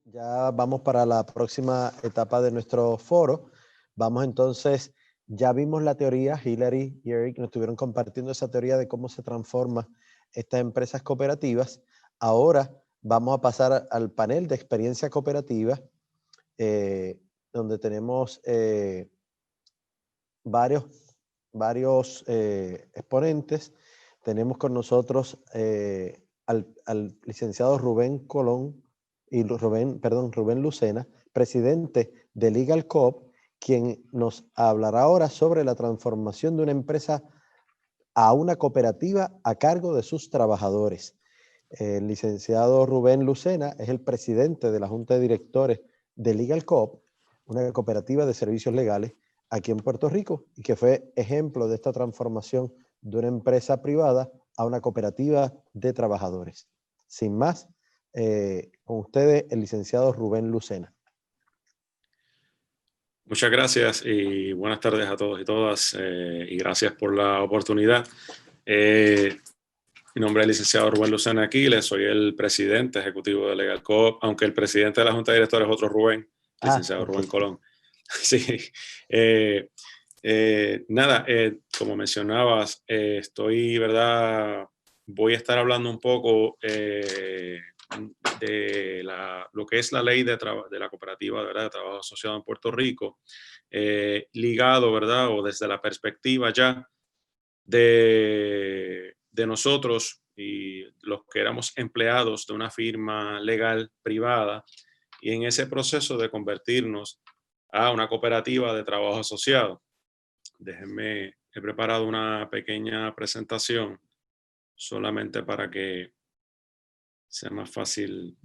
Ya vamos para la próxima etapa de nuestro foro. Vamos entonces, ya vimos la teoría, Hilary y Eric nos estuvieron compartiendo esa teoría de cómo se transforman estas empresas cooperativas. Ahora vamos a pasar al panel de experiencia cooperativa, donde tenemos varios exponentes. Tenemos con nosotros al licenciado Rubén Colón y Rubén Lucena, presidente de Legal Coop, quien nos hablará ahora sobre la transformación de una empresa a una cooperativa a cargo de sus trabajadores. El licenciado Rubén Lucena es el presidente de la Junta de Directores de Legal Coop, una cooperativa de servicios legales aquí en Puerto Rico, y que fue ejemplo de esta transformación de una empresa privada a una cooperativa de trabajadores. Sin más, con ustedes el licenciado Rubén Lucena. Muchas gracias y buenas tardes a todos y todas, y gracias por la oportunidad. Mi nombre es el licenciado Rubén Lucena Aquiles, soy el presidente ejecutivo de Legal Coop, aunque el presidente de la Junta de Directores es otro Rubén, licenciado Rubén Colón. Sí. Como mencionabas, voy a estar hablando un poco de lo que es la ley de la cooperativa, ¿verdad?, de trabajo asociado en Puerto Rico, ligado, ¿verdad?, o desde la perspectiva ya de nosotros y los que éramos empleados de una firma legal privada, y en ese proceso de convertirnos a una cooperativa de trabajo asociado. He preparado una pequeña presentación solamente para que sea más fácil.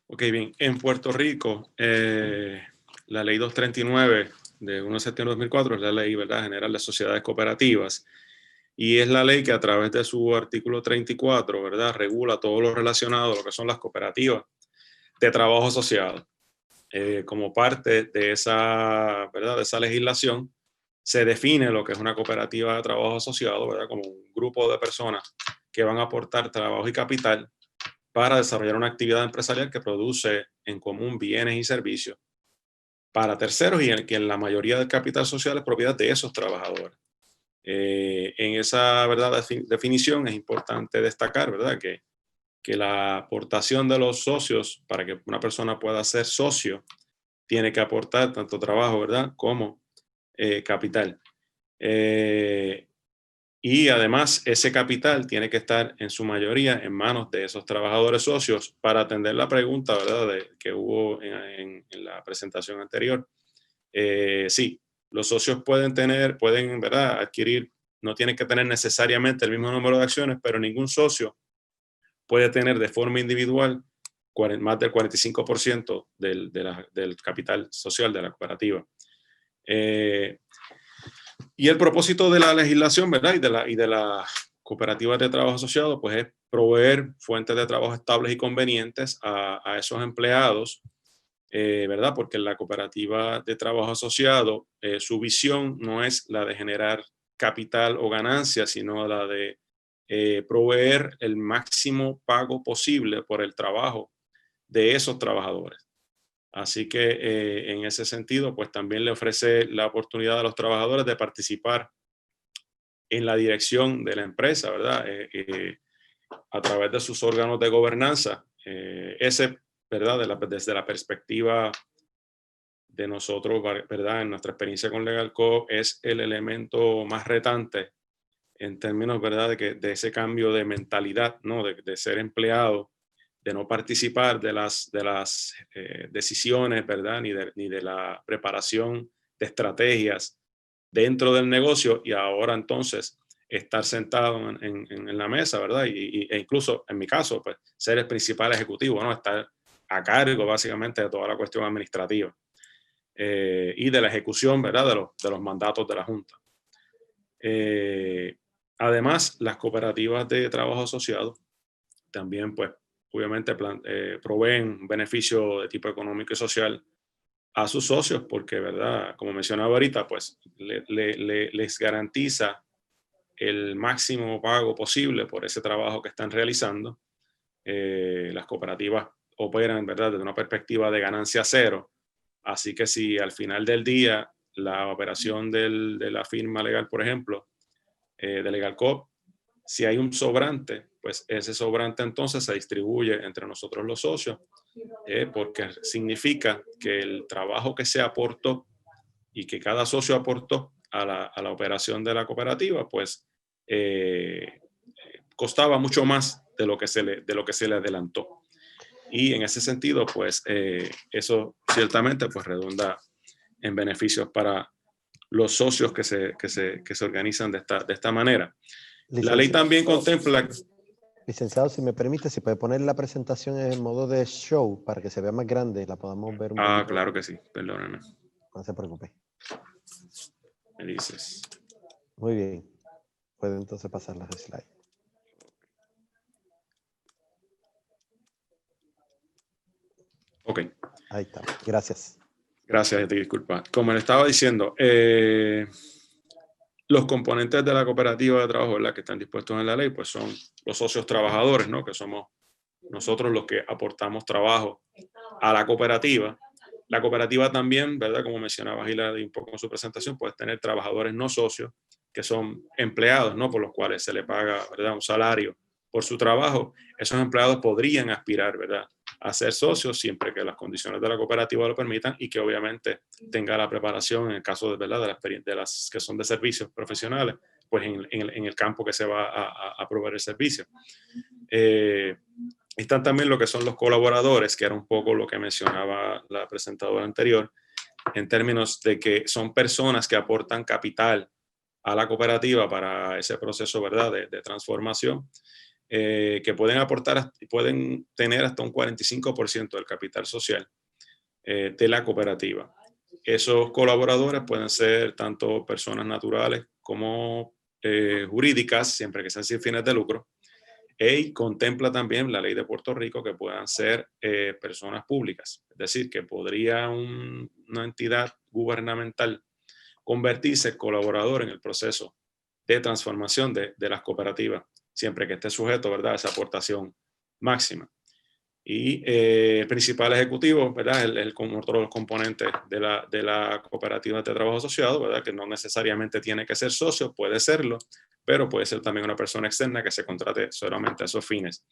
Ok, bien. En Puerto Rico, la ley 239 de 1 de septiembre de 2004 es la ley, ¿verdad?, general de sociedades cooperativas, y es la ley que a través de su artículo 34, ¿verdad?, regula todo lo relacionado a lo que son las cooperativas de trabajo asociado. Como parte de esa, ¿verdad?, de esa legislación, se define lo que es una cooperativa de trabajo asociado, ¿verdad?, como un grupo de personas que van a aportar trabajo y capital para desarrollar una actividad empresarial que produce en común bienes y servicios para terceros, y en que la mayoría del capital social es propiedad de esos trabajadores. En esa, ¿verdad?, definición es importante destacar, ¿verdad?, que la aportación de los socios, para que una persona pueda ser socio, tiene que aportar tanto trabajo, ¿verdad?, como capital. Y además ese capital tiene que estar en su mayoría en manos de esos trabajadores socios. Para atender la pregunta, ¿verdad?, que hubo en la presentación anterior. Sí, los socios pueden, ¿verdad?, adquirir, no tienen que tener necesariamente el mismo número de acciones, pero ningún socio puede tener de forma individual más del 45% del capital social de la cooperativa. Y el propósito de la legislación, ¿verdad?, y de la cooperativas de trabajo asociado, pues es proveer fuentes de trabajo estables y convenientes a esos empleados, ¿verdad? Porque la cooperativa de trabajo asociado, su visión no es la de generar capital o ganancias, sino la de proveer el máximo pago posible por el trabajo de esos trabajadores. Así que en ese sentido, pues también le ofrece la oportunidad a los trabajadores de participar en la dirección de la empresa, ¿verdad? A través de sus órganos de gobernanza. ¿Verdad? Desde la perspectiva de nosotros, ¿verdad?, en nuestra experiencia con Legal Coop, es el elemento más retante en términos, ¿verdad?, de ese cambio de mentalidad, ¿no?, de ser empleado, de no participar de las decisiones, ¿verdad?, ni de la preparación de estrategias dentro del negocio, y ahora entonces estar sentado en la mesa, ¿verdad? E incluso en mi caso, pues ser el principal ejecutivo, ¿no?, estar a cargo básicamente de toda la cuestión administrativa y de la ejecución, ¿verdad?, de los mandatos de la Junta. Además, las cooperativas de trabajo asociado también, pues, obviamente proveen beneficios de tipo económico y social a sus socios porque, ¿verdad? Como mencionaba ahorita, pues les garantiza el máximo pago posible por ese trabajo que están realizando. Las cooperativas operan, ¿verdad?, desde una perspectiva de ganancia cero. Así que si al final del día la operación de la firma legal, por ejemplo, de Legal Coop, si hay un sobrante, pues ese sobrante entonces se distribuye entre nosotros los socios, porque significa que el trabajo que se aportó y que cada socio aportó a la operación de la cooperativa, pues costaba mucho más de lo que de lo que se le adelantó. Y en ese sentido, pues eso ciertamente pues redunda en beneficios para los socios que se organizan de esta manera. La ley también contempla... Licenciado, si me permite, si puede poner la presentación en modo de show para que se vea más grande y la podamos ver un poquito. Claro que sí, perdóname. No se preocupe. Me dices. Muy bien. Puede entonces pasar las slides. Ok. Ahí está. Gracias. Gracias, te disculpa. Como le estaba diciendo, los componentes de la cooperativa de trabajo, ¿verdad?, que están dispuestos en la ley, pues son los socios trabajadores, ¿no?, que somos nosotros los que aportamos trabajo a la cooperativa. La cooperativa también, ¿verdad?, como mencionaba Hilary un poco en su presentación, puede tener trabajadores no socios, que son empleados, ¿no?, por los cuales se le paga, ¿verdad?, un salario por su trabajo. Esos empleados podrían aspirar, ¿verdad?, a ser socios siempre que las condiciones de la cooperativa lo permitan y que obviamente tenga la preparación en el caso de, ¿verdad?, de las que son de servicios profesionales, pues en el campo que se va a proveer el servicio. Están también lo que son los colaboradores, que era un poco lo que mencionaba la presentadora anterior, en términos de que son personas que aportan capital a la cooperativa para ese proceso, ¿verdad?, de transformación, que pueden aportar, pueden tener hasta un 45% del capital social de la cooperativa. Esos colaboradores pueden ser tanto personas naturales como jurídicas, siempre que sean sin fines de lucro. Y contempla también la ley de Puerto Rico que puedan ser personas públicas, es decir, que podría una entidad gubernamental convertirse en colaborador en el proceso de transformación de las cooperativas, siempre que esté sujeto, ¿verdad?, a esa aportación máxima. Y el principal ejecutivo, ¿verdad?, como otro de los componentes de la cooperativa de trabajo asociado, ¿verdad?, que no necesariamente tiene que ser socio, puede serlo, pero puede ser también una persona externa que se contrate solamente a esos fines.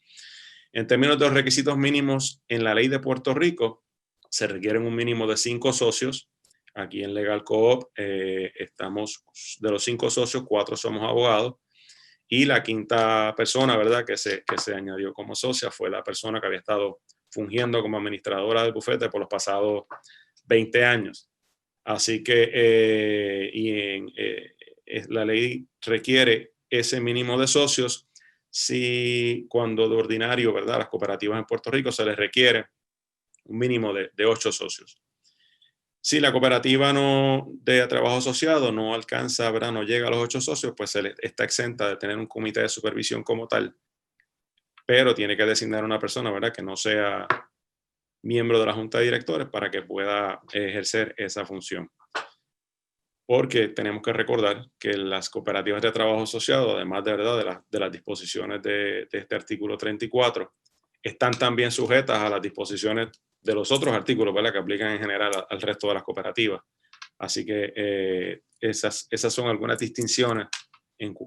En términos de los requisitos mínimos, en la ley de Puerto Rico se requieren un mínimo de 5 socios. Aquí en Legal Coop estamos, de los 5 socios, 4 somos abogados. Y la quinta persona, ¿verdad?, que se añadió como socia fue la persona que había estado fungiendo como administradora del bufete por los pasados 20 años. Así que la ley requiere ese mínimo de socios si cuando de ordinario, ¿verdad?, las cooperativas en Puerto Rico se les requiere un mínimo de 8 socios. Si la cooperativa de trabajo asociado no alcanza, ¿verdad?, no llega a los 8 socios, pues está exenta de tener un comité de supervisión como tal, pero tiene que designar una persona, ¿verdad?, que no sea miembro de la junta de directores para que pueda ejercer esa función. Porque tenemos que recordar que las cooperativas de trabajo asociado, además de, ¿verdad?, de las disposiciones de este artículo 34, están también sujetas a las disposiciones de los otros artículos, ¿verdad?, que aplican en general al resto de las cooperativas. Así que esas son algunas distinciones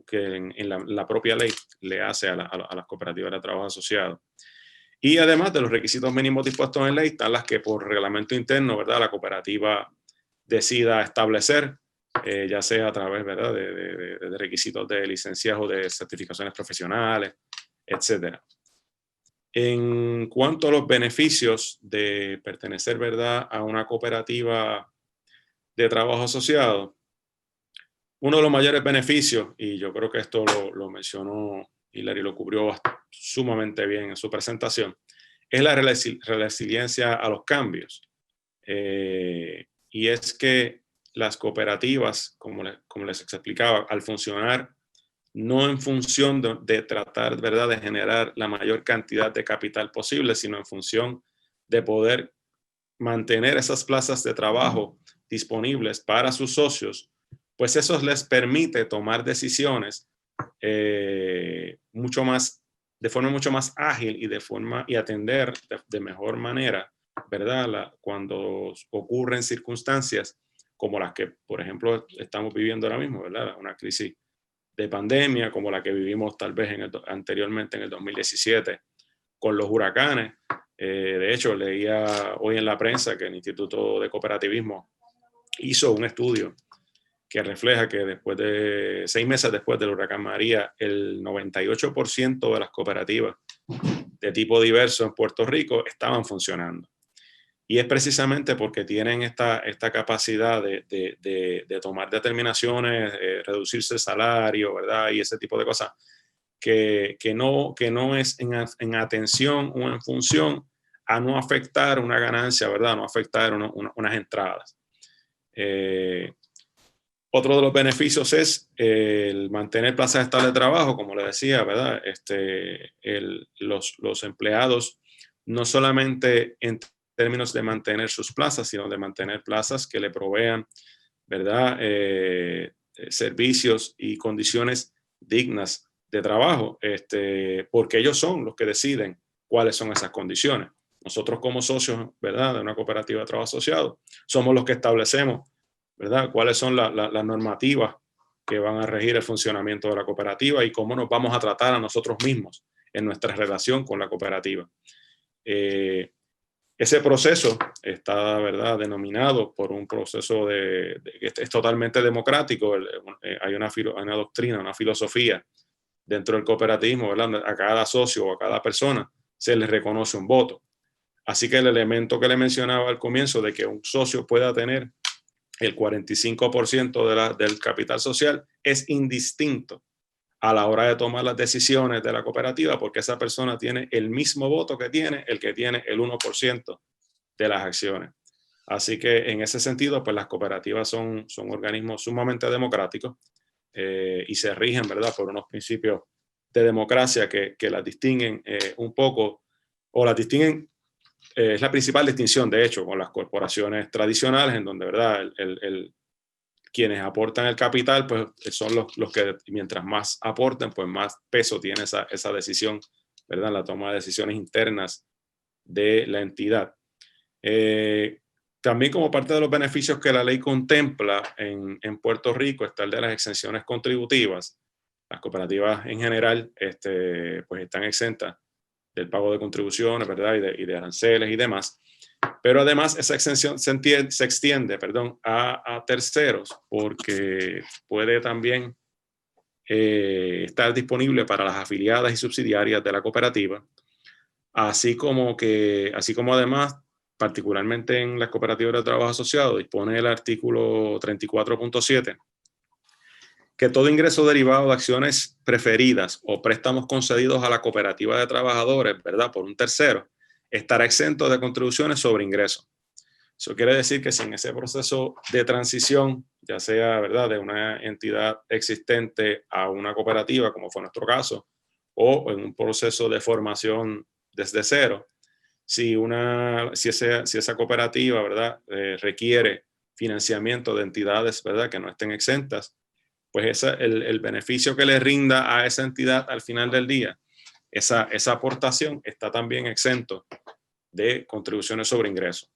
que en la propia ley le hace a las cooperativas de trabajo asociado. Y además de los requisitos mínimos dispuestos en ley, están las que por reglamento interno, ¿verdad?, la cooperativa decida establecer, ya sea a través, ¿verdad?, de requisitos de licenciado, de certificaciones profesionales, etcétera. En cuanto a los beneficios de pertenecer, ¿verdad?, a una cooperativa de trabajo asociado, uno de los mayores beneficios, y yo creo que esto lo mencionó Hilary, lo cubrió sumamente bien en su presentación, es la resiliencia a los cambios. Y es que las cooperativas, como les explicaba, al funcionar no en función de tratar, ¿verdad?, de generar la mayor cantidad de capital posible, sino en función de poder mantener esas plazas de trabajo disponibles para sus socios, pues eso les permite tomar decisiones mucho más, de forma mucho más ágil y atender de mejor manera, ¿verdad? Cuando ocurren circunstancias como las que, por ejemplo, estamos viviendo ahora mismo, ¿verdad? Una crisis de pandemia como la que vivimos tal vez anteriormente en el 2017 con los huracanes. De hecho, leía hoy en la prensa que el Instituto de Cooperativismo hizo un estudio que refleja que después de 6 meses después del huracán María, el 98% de las cooperativas de tipo diverso en Puerto Rico estaban funcionando. Y es precisamente porque tienen esta capacidad de tomar determinaciones, reducirse el salario, ¿verdad? Y ese tipo de cosas, que no es en atención o en función a no afectar una ganancia, ¿verdad? No afectar unas entradas. Otro de los beneficios es el mantener plazas estables de trabajo, como le decía, ¿verdad? Los empleados no solamente en términos de mantener sus plazas, sino de mantener plazas que le provean, ¿verdad? Servicios y condiciones dignas de trabajo, porque ellos son los que deciden cuáles son esas condiciones. Nosotros como socios, ¿verdad? De una cooperativa de trabajo asociado, somos los que establecemos, ¿verdad? Cuáles son las normativas que van a regir el funcionamiento de la cooperativa y cómo nos vamos a tratar a nosotros mismos en nuestra relación con la cooperativa. Ese proceso está, ¿verdad?, denominado por un proceso que es totalmente democrático. Hay una doctrina, una filosofía dentro del cooperativismo, ¿verdad? A cada socio o a cada persona se le reconoce un voto. Así que el elemento que le mencionaba al comienzo de que un socio pueda tener el 45% del capital social es indistinto a la hora de tomar las decisiones de la cooperativa, porque esa persona tiene el mismo voto que tiene el 1% de las acciones. Así que en ese sentido, pues las cooperativas son organismos sumamente democráticos y se rigen, ¿verdad?, por unos principios de democracia que las distinguen un poco, o las distinguen, es la principal distinción, de hecho, con las corporaciones tradicionales, en donde, ¿verdad?, quienes aportan el capital, pues son los que mientras más aporten, pues más peso tiene esa decisión, ¿verdad?, la toma de decisiones internas de la entidad. También como parte de los beneficios que la ley contempla en Puerto Rico está el de las exenciones contributivas. Las cooperativas en general pues están exentas del pago de contribuciones, ¿verdad?, y de aranceles y demás. Pero además esa exención se extiende, a terceros, porque puede también estar disponible para las afiliadas y subsidiarias de la cooperativa, así como además, particularmente en las cooperativas de trabajo asociado, dispone el artículo 34.7 que todo ingreso derivado de acciones preferidas o préstamos concedidos a la cooperativa de trabajadores, ¿verdad?, por un tercero, estará exento de contribuciones sobre ingresos. Eso quiere decir que si en ese proceso de transición, ya sea, ¿verdad?, de una entidad existente a una cooperativa, como fue nuestro caso, o en un proceso de formación desde cero, si esa cooperativa, ¿verdad?, requiere financiamiento de entidades, ¿verdad?, que no estén exentas, pues el beneficio que le rinda a esa entidad al final del día, esa aportación está también exento de contribuciones sobre ingresos.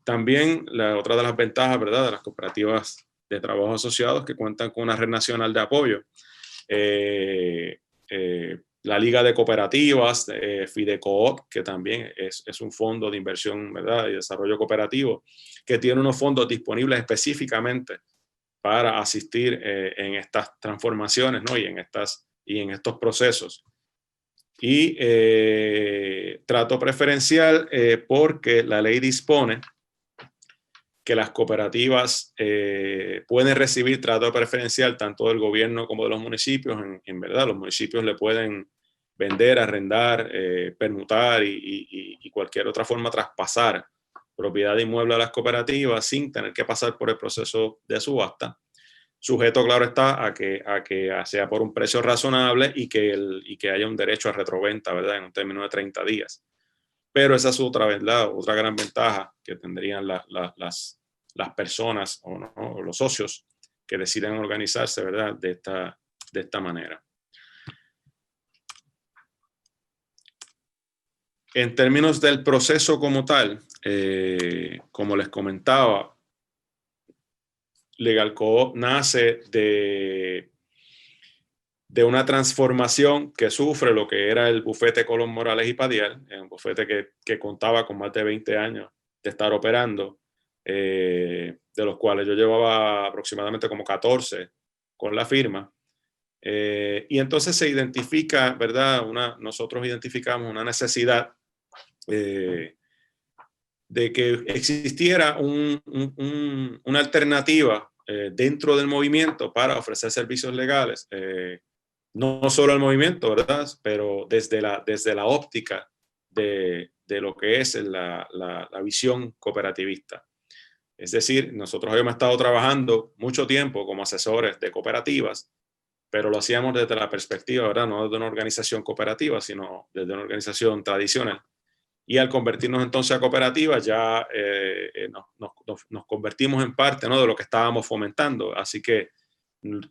También otra de las ventajas, ¿verdad?, de las cooperativas de trabajo asociados que cuentan con una red nacional de apoyo. La Liga de Cooperativas, Fidecoop, que también es un fondo de inversión, ¿verdad?, y desarrollo cooperativo, que tiene unos fondos disponibles específicamente para asistir en estas transformaciones, ¿no?, y en estos procesos. Y trato preferencial porque la ley dispone que las cooperativas pueden recibir trato preferencial tanto del gobierno como de los municipios. En verdad, los municipios le pueden vender, arrendar, permutar y cualquier otra forma traspasar propiedad de inmueble a las cooperativas sin tener que pasar por el proceso de subasta. Sujeto, claro está, a que sea por un precio razonable y que haya un derecho a retroventa, ¿verdad?, en un término de 30 días. Pero esa es otra, ¿verdad? Otra gran ventaja que tendrían las personas o los socios que deciden organizarse, ¿verdad? De esta manera. En términos del proceso como tal, como les comentaba, Legal Co-op nace de una transformación que sufre lo que era el bufete Colón Morales y Padial, un bufete que contaba con más de 20 años de estar operando, de los cuales yo llevaba aproximadamente como 14 con la firma. Y entonces se identifica, ¿verdad? Nosotros identificamos una necesidad de que existiera una alternativa dentro del movimiento para ofrecer servicios legales, no solo al movimiento, ¿verdad? Pero desde la óptica de lo que es la visión cooperativista. Es decir, nosotros habíamos estado trabajando mucho tiempo como asesores de cooperativas, pero lo hacíamos desde la perspectiva, ¿verdad? No desde una organización cooperativa, sino desde una organización tradicional. Y al convertirnos entonces a cooperativas, ya nos convertimos en parte, ¿no?, de lo que estábamos fomentando. Así que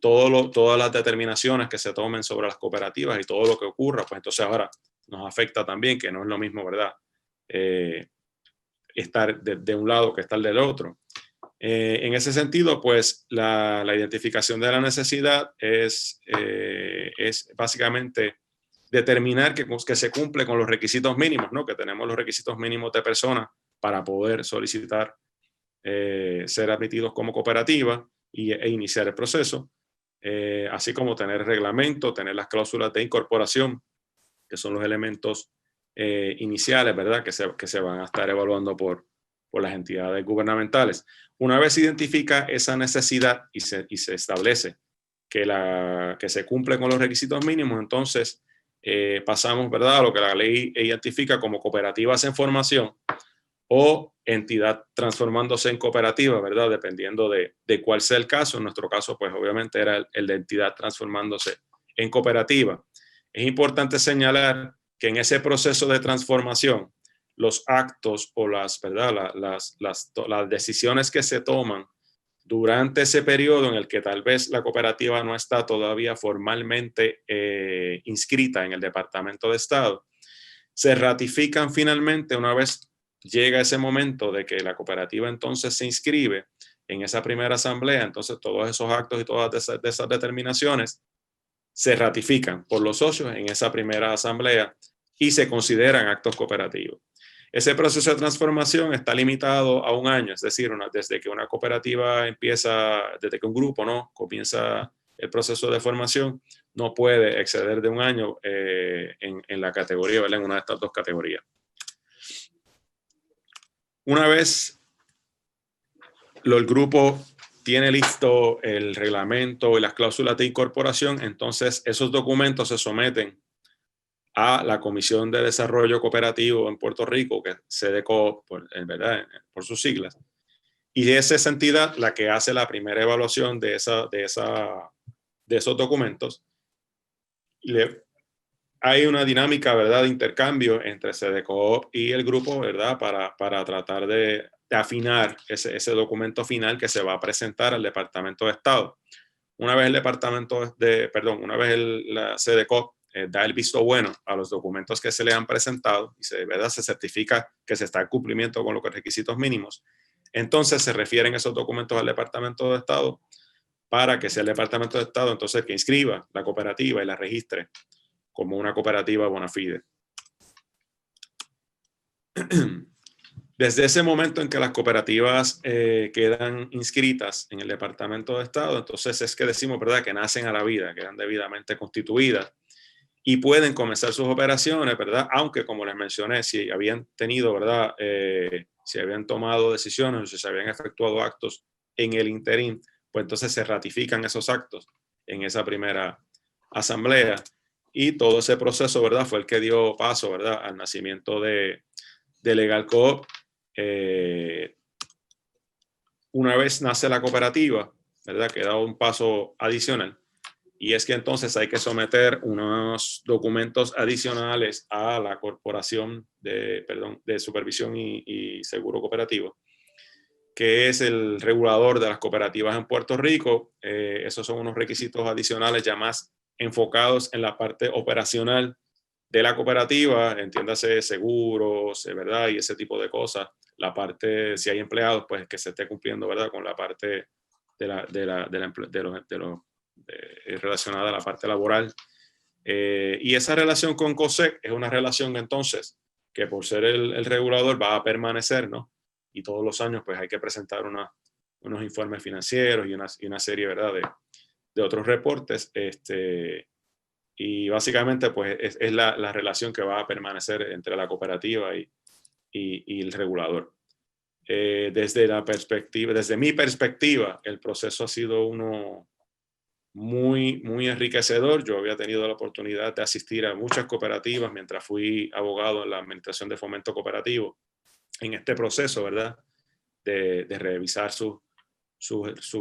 todas las determinaciones que se tomen sobre las cooperativas y todo lo que ocurra, pues entonces ahora nos afecta también, que no es lo mismo, ¿verdad? Estar de un lado que estar del otro. En ese sentido, pues la identificación de la necesidad es básicamente determinar que se cumple con los requisitos mínimos, ¿no? Que tenemos los requisitos mínimos de personas para poder solicitar ser admitidos como cooperativa e iniciar el proceso, así como tener reglamento, tener las cláusulas de incorporación, que son los elementos iniciales, ¿verdad? Que se van a estar evaluando por las entidades gubernamentales. Una vez se identifica esa necesidad y se establece que se cumple con los requisitos mínimos, entonces pasamos, ¿verdad?, a lo que la ley identifica como cooperativas en formación o entidad transformándose en cooperativa, ¿verdad?, dependiendo de cuál sea el caso. En nuestro caso, pues obviamente era el de entidad transformándose en cooperativa. Es importante señalar que en ese proceso de transformación, los actos o las decisiones que se toman durante ese periodo en el que tal vez la cooperativa no está todavía formalmente inscrita en el Departamento de Estado, se ratifican finalmente una vez llega ese momento de que la cooperativa entonces se inscribe en esa primera asamblea. Entonces todos esos actos y todas esas determinaciones se ratifican por los socios en esa primera asamblea y se consideran actos cooperativos. Ese proceso de transformación está limitado a un año, es decir, desde que una cooperativa empieza, desde que un grupo, ¿no?, comienza el proceso de formación, no puede exceder de un año en la categoría, ¿verdad?, en una de estas dos categorías. Una vez el grupo tiene listo el reglamento y las cláusulas de incorporación, entonces esos documentos se someten a la Comisión de Desarrollo Cooperativo en Puerto Rico, que es CDCOOP, por sus siglas, y es esa entidad la que hace la primera evaluación de esos documentos. Hay una dinámica, ¿verdad?, de intercambio entre CDCOOP y el grupo, ¿verdad?, para tratar de afinar ese documento final que se va a presentar al Departamento de Estado. Una vez la CDCOOP da el visto bueno a los documentos que se le han presentado y se certifica que se está en cumplimiento con los requisitos mínimos, entonces se refieren esos documentos al Departamento de Estado para que sea el Departamento de Estado entonces que inscriba la cooperativa y la registre como una cooperativa bona fide. Desde ese momento en que las cooperativas quedan inscritas en el Departamento de Estado, entonces es que decimos, ¿verdad?, que nacen a la vida, quedan debidamente constituidas y pueden comenzar sus operaciones, ¿verdad? Aunque, como les mencioné, si habían tenido, ¿verdad?, si habían tomado decisiones o si se habían efectuado actos en el interín, pues entonces se ratifican esos actos en esa primera asamblea. Y todo ese proceso, ¿verdad?, fue el que dio paso, ¿verdad?, al nacimiento de Legal Co-op. Una vez nace la cooperativa, ¿verdad?, que da un paso adicional, y es que entonces hay que someter unos documentos adicionales a la Corporación de Supervisión y Seguro Cooperativo, que es el regulador de las cooperativas en Puerto Rico. Esos son unos requisitos adicionales ya más enfocados en la parte operacional de la cooperativa, entiéndase seguros, ¿verdad? Y ese tipo de cosas. La parte, si hay empleados, pues que se esté cumpliendo, ¿verdad? Con la parte relacionada a la parte laboral. Y esa relación con COSEC es una relación entonces que por ser el regulador va a permanecer, ¿no? Y todos los años pues hay que presentar unos informes financieros y una serie, ¿verdad? De otros reportes. Y básicamente pues es la relación que va a permanecer entre la cooperativa y el regulador. Desde mi perspectiva, el proceso ha sido uno muy, muy enriquecedor. Yo había tenido la oportunidad de asistir a muchas cooperativas mientras fui abogado en la Administración de Fomento Cooperativo en este proceso, ¿verdad? De revisar sus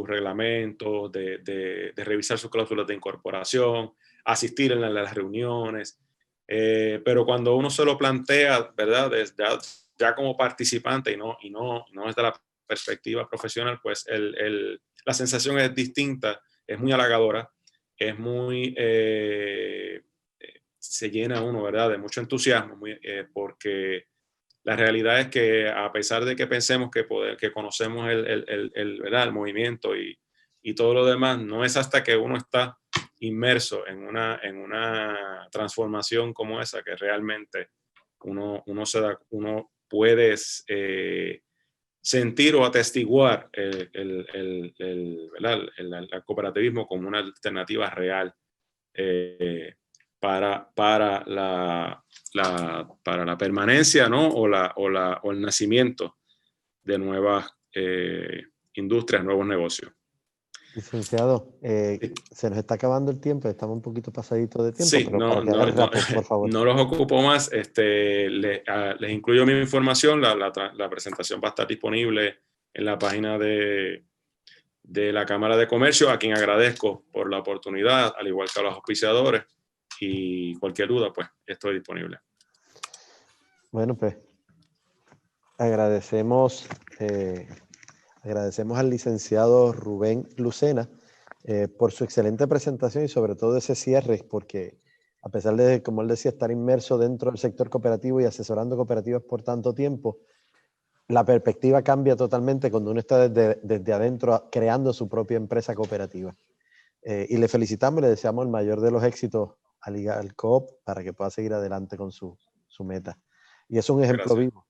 reglamentos, de revisar sus cláusulas de incorporación, asistir en las reuniones. Pero cuando uno se lo plantea, ¿verdad? Ya como participante y no desde la perspectiva profesional, pues la sensación es distinta, es muy halagadora, es muy... se llena uno, ¿verdad? De mucho entusiasmo, porque la realidad es que a pesar de que pensemos que conocemos ¿verdad? El movimiento y todo lo demás, no es hasta que uno está inmerso en una transformación como esa que realmente uno puede sentir o atestiguar el cooperativismo como una alternativa real para la permanencia, ¿no? o el nacimiento de nuevas industrias, nuevos negocios. Licenciado, se nos está acabando el tiempo, estamos un poquito pasaditos de tiempo, Sí, pero por favor. No los ocupo más. Les incluyo mi información. La presentación va a estar disponible en la página de la Cámara de Comercio, a quien agradezco por la oportunidad, al igual que a los auspiciadores. Y cualquier duda, pues estoy disponible. Bueno, pues agradecemos al licenciado Rubén Lucena por su excelente presentación y sobre todo ese cierre, porque a pesar de, como él decía, estar inmerso dentro del sector cooperativo y asesorando cooperativas por tanto tiempo, la perspectiva cambia totalmente cuando uno está desde adentro creando su propia empresa cooperativa. Y le felicitamos y le deseamos el mayor de los éxitos al Coop para que pueda seguir adelante con su meta. Y es un ejemplo vivo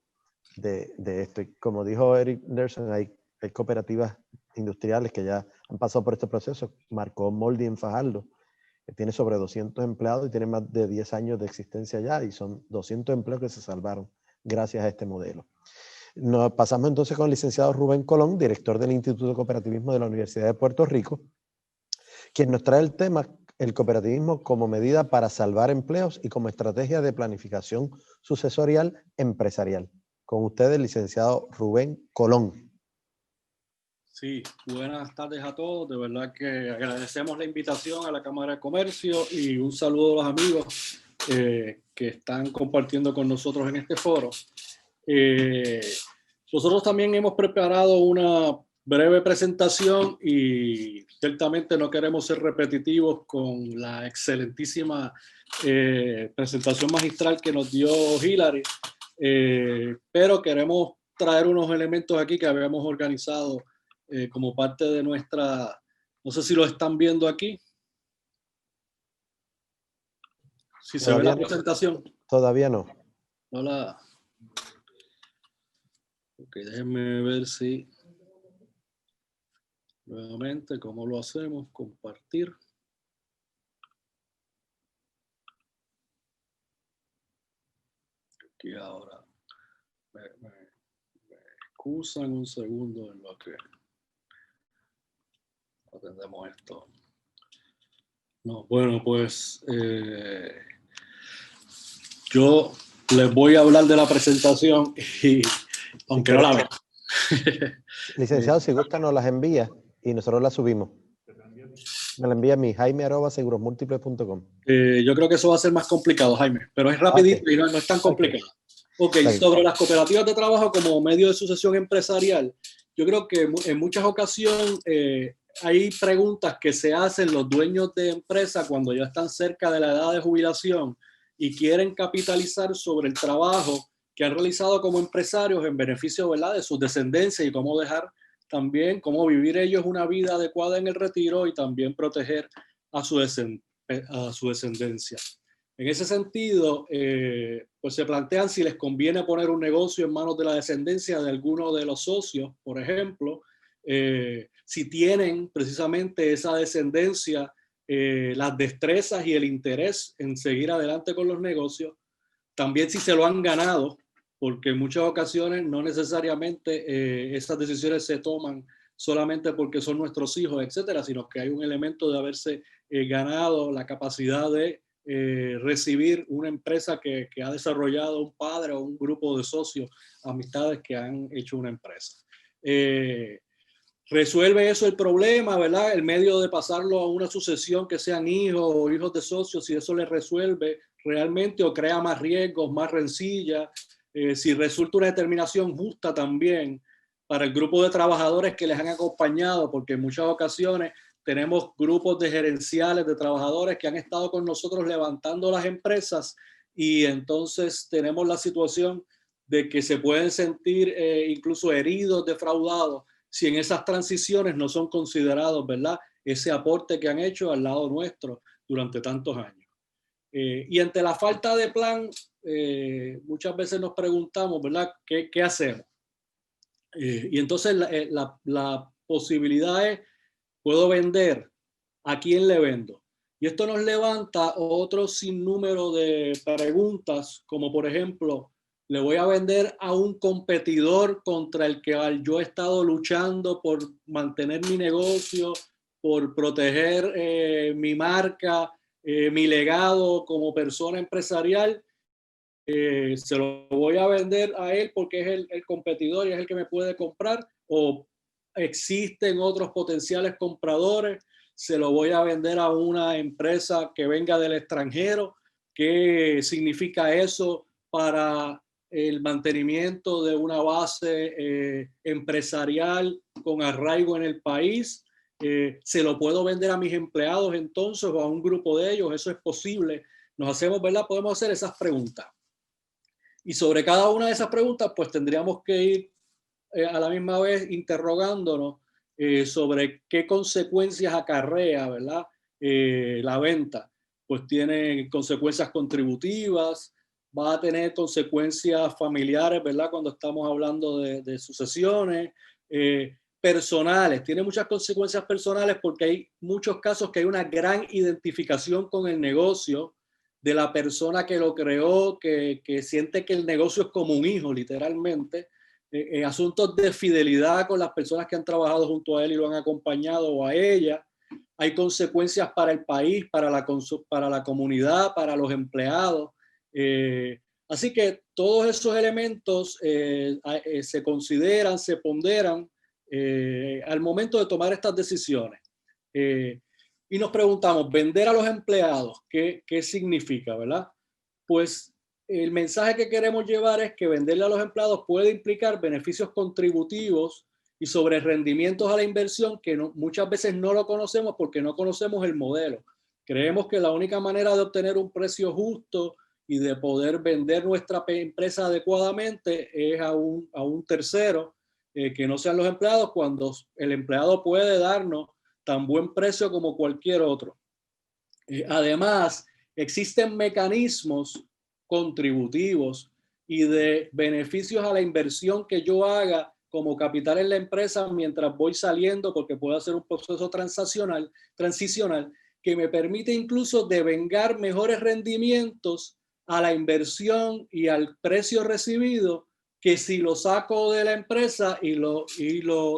de esto. Y como dijo Eric Anderson, hay cooperativas industriales que ya han pasado por este proceso. Marcó Moldi en Fajardo, que tiene sobre 200 empleados y tiene más de 10 años de existencia ya, y son 200 empleos que se salvaron gracias a este modelo. Nos pasamos entonces con el licenciado Rubén Colón, director del Instituto de Cooperativismo de la Universidad de Puerto Rico, quien nos trae el tema el cooperativismo como medida para salvar empleos y como estrategia de planificación sucesorial empresarial. Con ustedes, el licenciado Rubén Colón. Sí, buenas tardes a todos. De verdad que agradecemos la invitación a la Cámara de Comercio y un saludo a los amigos que están compartiendo con nosotros en este foro. Nosotros también hemos preparado una breve presentación y ciertamente no queremos ser repetitivos con la excelentísima presentación magistral que nos dio Hilary, pero queremos traer unos elementos aquí que habíamos organizado como parte de nuestra, no sé si lo están viendo aquí. Si se ve la presentación. Todavía no. No la... Ok, déjenme ver si... Nuevamente, ¿cómo lo hacemos? Compartir. Aquí ahora. Me excusan un segundo en lo que atendemos esto. No, bueno, pues yo les voy a hablar de la presentación y aunque no la vean. Licenciado, si gusta nos las envía y nosotros las subimos. Me la envía a mi jaime@segurosmúltiples.com. Yo creo que eso va a ser más complicado, Jaime, pero es rapidito y no es tan complicado. Ok, sobre las cooperativas de trabajo como medio de sucesión empresarial, yo creo que en muchas ocasiones hay preguntas que se hacen los dueños de empresas cuando ya están cerca de la edad de jubilación y quieren capitalizar sobre el trabajo que han realizado como empresarios en beneficio, ¿verdad?, de sus descendencias y cómo dejar también, cómo vivir ellos una vida adecuada en el retiro y también proteger a su descendencia. En ese sentido, pues se plantean si les conviene poner un negocio en manos de la descendencia de alguno de los socios, por ejemplo, si tienen precisamente esa descendencia, las destrezas y el interés en seguir adelante con los negocios, también si se lo han ganado, porque en muchas ocasiones no necesariamente esas decisiones se toman solamente porque son nuestros hijos, etcétera, sino que hay un elemento de haberse ganado la capacidad de recibir una empresa que ha desarrollado un padre o un grupo de socios, amistades que han hecho una empresa. Resuelve eso el problema, ¿verdad? El medio de pasarlo a una sucesión que sean hijos o hijos de socios, si eso le resuelve realmente o crea más riesgos, más rencilla, si resulta una determinación justa también para el grupo de trabajadores que les han acompañado, porque en muchas ocasiones tenemos grupos de gerenciales, de trabajadores que han estado con nosotros levantando las empresas y entonces tenemos la situación de que se pueden sentir incluso heridos, defraudados, si en esas transiciones no son considerados, ¿verdad?, ese aporte que han hecho al lado nuestro durante tantos años. Y ante la falta de plan, muchas veces nos preguntamos, ¿verdad?, ¿qué hacemos? Y entonces la posibilidad es, ¿puedo vender? ¿A quién le vendo? Y esto nos levanta otro sinnúmero de preguntas, como por ejemplo, ¿le voy a vender a un competidor contra el que yo he estado luchando por mantener mi negocio, por proteger mi marca, mi legado como persona empresarial? ¿Se lo voy a vender a él porque es el competidor y es el que me puede comprar? ¿O existen otros potenciales compradores? ¿Se lo voy a vender a una empresa que venga del extranjero? ¿Qué significa eso para el mantenimiento de una base empresarial con arraigo en el país? ¿Se lo puedo vender a mis empleados entonces o a un grupo de ellos? ¿Eso es posible? Nos hacemos, ¿verdad? Podemos hacer esas preguntas. Y sobre cada una de esas preguntas, pues tendríamos que ir a la misma vez interrogándonos sobre qué consecuencias acarrea, ¿verdad?, la venta. Pues tiene consecuencias contributivas, va a tener consecuencias familiares, ¿verdad?, cuando estamos hablando de sucesiones, personales. Tiene muchas consecuencias personales porque hay muchos casos que hay una gran identificación con el negocio de la persona que lo creó, que siente que el negocio es como un hijo, literalmente. Asuntos de fidelidad con las personas que han trabajado junto a él y lo han acompañado o a ella. Hay consecuencias para el país, para la comunidad, para los empleados. Así que todos esos elementos se consideran, se ponderan al momento de tomar estas decisiones. Y nos preguntamos, vender a los empleados, ¿qué significa, verdad? Pues el mensaje que queremos llevar es que venderle a los empleados puede implicar beneficios contributivos y sobre rendimientos a la inversión que muchas veces no lo conocemos porque no conocemos el modelo. Creemos que la única manera de obtener un precio justo y de poder vender nuestra empresa adecuadamente es a un tercero que no sean los empleados, cuando el empleado puede darnos tan buen precio como cualquier otro. Además, existen mecanismos contributivos y de beneficios a la inversión que yo haga como capital en la empresa mientras voy saliendo, porque puedo hacer un proceso transicional que me permite incluso devengar mejores rendimientos a la inversión y al precio recibido que si lo saco de la empresa y lo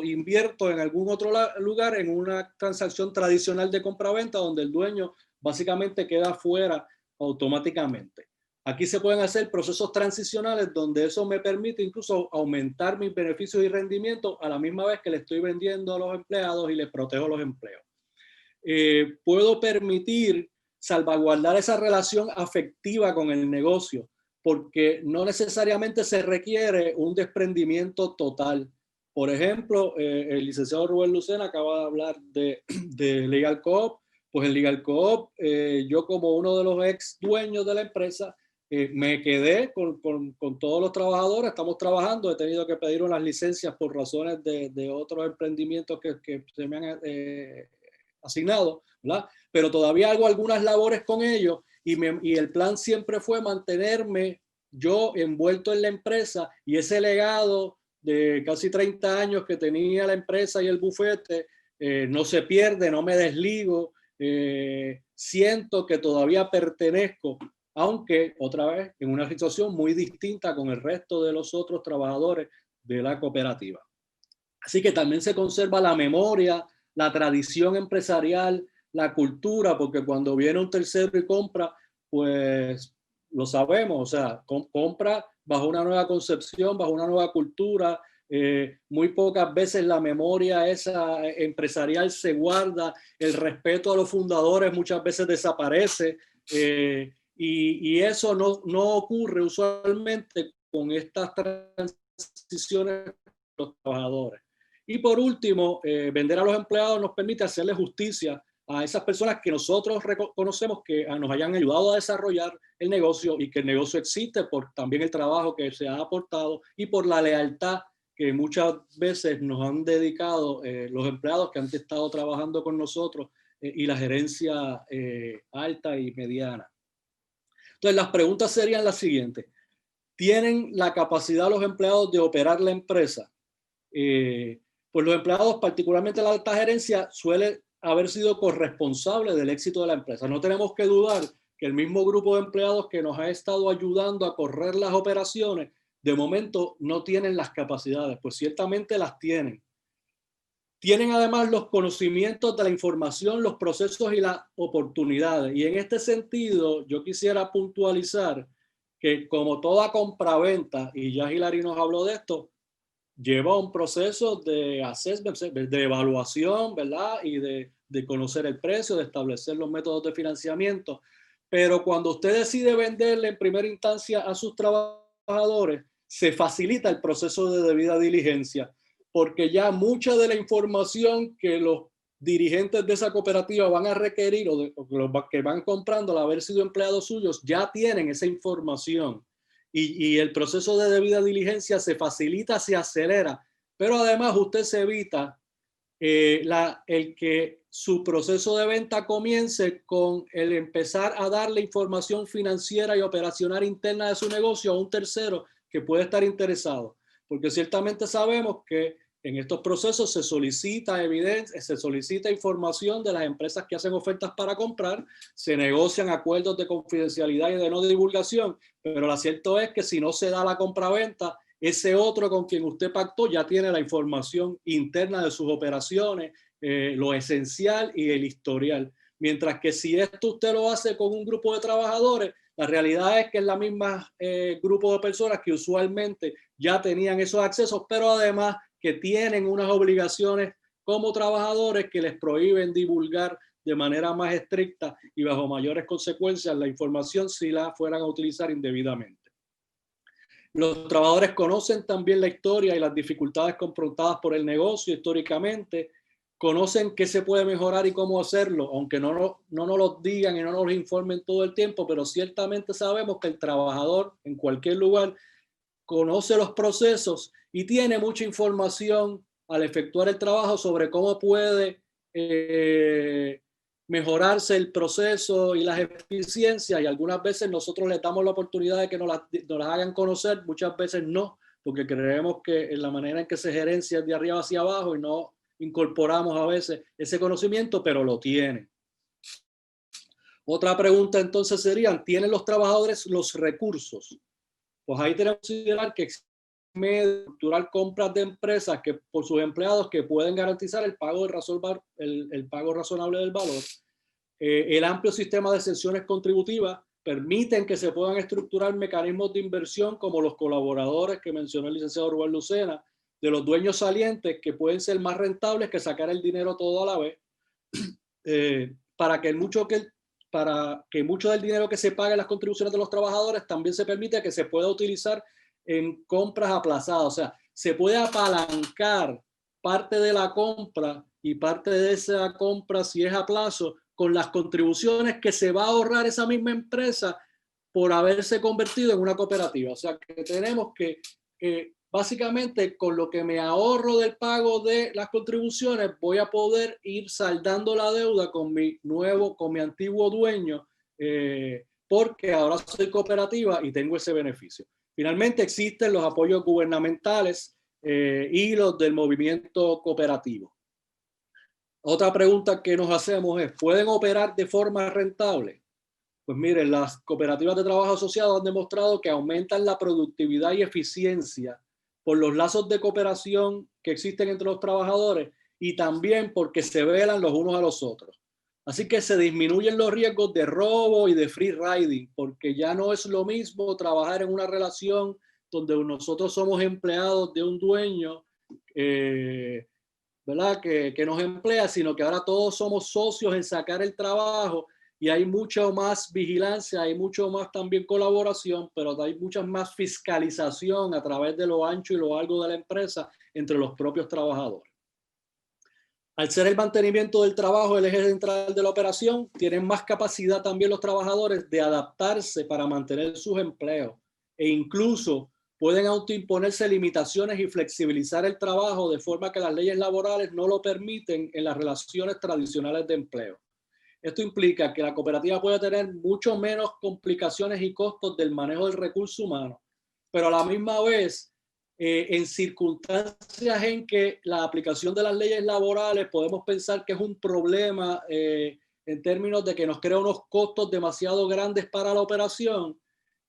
invierto en algún otro lugar, en una transacción tradicional de compra-venta donde el dueño básicamente queda fuera automáticamente. Aquí se pueden hacer procesos transicionales donde eso me permite incluso aumentar mis beneficios y rendimientos a la misma vez que le estoy vendiendo a los empleados y les protejo los empleos. puedo permitir salvaguardar esa relación afectiva con el negocio, porque no necesariamente se requiere un desprendimiento total. Por ejemplo, el licenciado Rubén Lucena acaba de hablar de Legal Co-op. Pues en Legal Co-op, yo como uno de los ex dueños de la empresa, me quedé con todos los trabajadores, estamos trabajando, he tenido que pedir unas licencias por razones de otros emprendimientos que se me han asignado, ¿verdad? Pero todavía hago algunas labores con ellos y el plan siempre fue mantenerme yo envuelto en la empresa, y ese legado de casi 30 años que tenía la empresa y el bufete no se pierde, no me desligo, siento que todavía pertenezco, aunque otra vez en una situación muy distinta con el resto de los otros trabajadores de la cooperativa. Así que también se conserva la memoria, la tradición empresarial, la cultura, porque cuando viene un tercero y compra, pues lo sabemos, o sea, compra bajo una nueva concepción, bajo una nueva cultura. Muy pocas veces la memoria esa empresarial se guarda, el respeto a los fundadores muchas veces desaparece, y eso no ocurre usualmente con estas transiciones de los trabajadores. Y por último, vender a los empleados nos permite hacerle justicia a esas personas que nosotros reconocemos que nos hayan ayudado a desarrollar el negocio, y que el negocio existe por también el trabajo que se ha aportado y por la lealtad que muchas veces nos han dedicado los empleados que han estado trabajando con nosotros y la gerencia alta y mediana. Entonces, las preguntas serían las siguientes. ¿Tienen la capacidad los empleados de operar la empresa? Pues los empleados, particularmente la alta gerencia, suelen haber sido corresponsables del éxito de la empresa. No tenemos que dudar que el mismo grupo de empleados que nos ha estado ayudando a correr las operaciones, de momento no tienen las capacidades, pues ciertamente las tienen. Tienen además los conocimientos de la información, los procesos y las oportunidades. Y en este sentido, yo quisiera puntualizar que como toda compraventa, y ya Hilary nos habló de esto, lleva un proceso de assessment, de evaluación, ¿verdad? Y de conocer el precio, de establecer los métodos de financiamiento. Pero cuando usted decide venderle en primera instancia a sus trabajadores, se facilita el proceso de debida diligencia, porque ya mucha de la información que los dirigentes de esa cooperativa van a requerir, o los que van comprando al haber sido empleados suyos, ya tienen esa información. Y el proceso de debida diligencia se facilita, se acelera, pero además usted se evita el que su proceso de venta comience con el empezar a darle información financiera y operacional interna de su negocio a un tercero que puede estar interesado, porque ciertamente sabemos que en estos procesos se solicita evidencia, se solicita información de las empresas que hacen ofertas para comprar, se negocian acuerdos de confidencialidad y de no divulgación, pero lo cierto es que si no se da la compraventa, ese otro con quien usted pactó ya tiene la información interna de sus operaciones, lo esencial y el historial. Mientras que si esto usted lo hace con un grupo de trabajadores, la realidad es que es la misma grupo de personas que usualmente ya tenían esos accesos, pero además que tienen unas obligaciones como trabajadores que les prohíben divulgar de manera más estricta y bajo mayores consecuencias la información si la fueran a utilizar indebidamente. Los trabajadores conocen también la historia y las dificultades confrontadas por el negocio históricamente, conocen qué se puede mejorar y cómo hacerlo, aunque no nos lo digan y no nos lo informen todo el tiempo, pero ciertamente sabemos que el trabajador en cualquier lugar conoce los procesos y tiene mucha información al efectuar el trabajo sobre cómo puede mejorarse el proceso y las eficiencias, y algunas veces nosotros les damos la oportunidad de que nos las hagan conocer, muchas veces no, porque creemos que en la manera en que se gerencia es de arriba hacia abajo y no incorporamos a veces ese conocimiento, pero lo tienen. Otra pregunta entonces sería, ¿tienen los trabajadores los recursos? Pues ahí tenemos que considerar que existe medio de estructurar compras de empresas que por sus empleados que pueden garantizar el pago razonable del valor. El amplio sistema de exenciones contributivas permiten que se puedan estructurar mecanismos de inversión como los colaboradores que mencionó el licenciado Rubén Lucena, de los dueños salientes que pueden ser más rentables que sacar el dinero todo a la vez. para que mucho del dinero que se pague en las contribuciones de los trabajadores también se permite que se pueda utilizar en compras aplazadas. O sea, se puede apalancar parte de la compra y parte de esa compra, si es a plazo, con las contribuciones que se va a ahorrar esa misma empresa por haberse convertido en una cooperativa. O sea, que tenemos que básicamente con lo que me ahorro del pago de las contribuciones voy a poder ir saldando la deuda con mi antiguo dueño, porque ahora soy cooperativa y tengo ese beneficio. Finalmente existen los apoyos gubernamentales y los del movimiento cooperativo. Otra pregunta que nos hacemos es, ¿pueden operar de forma rentable? Pues miren, las cooperativas de trabajo asociado han demostrado que aumentan la productividad y eficiencia por los lazos de cooperación que existen entre los trabajadores y también porque se velan los unos a los otros. Así que se disminuyen los riesgos de robo y de free riding, porque ya no es lo mismo trabajar en una relación donde nosotros somos empleados de un dueño, ¿verdad? Que nos emplea, sino que ahora todos somos socios en sacar el trabajo y hay mucho más vigilancia, hay mucho más también colaboración, pero hay mucha más fiscalización a través de lo ancho y lo largo de la empresa entre los propios trabajadores. Al ser el mantenimiento del trabajo el eje central de la operación, tienen más capacidad también los trabajadores de adaptarse para mantener sus empleos e incluso pueden autoimponerse limitaciones y flexibilizar el trabajo de forma que las leyes laborales no lo permiten en las relaciones tradicionales de empleo. Esto implica que la cooperativa puede tener mucho menos complicaciones y costos del manejo del recurso humano, pero a la misma vez, en circunstancias en que la aplicación de las leyes laborales podemos pensar que es un problema en términos de que nos crea unos costos demasiado grandes para la operación,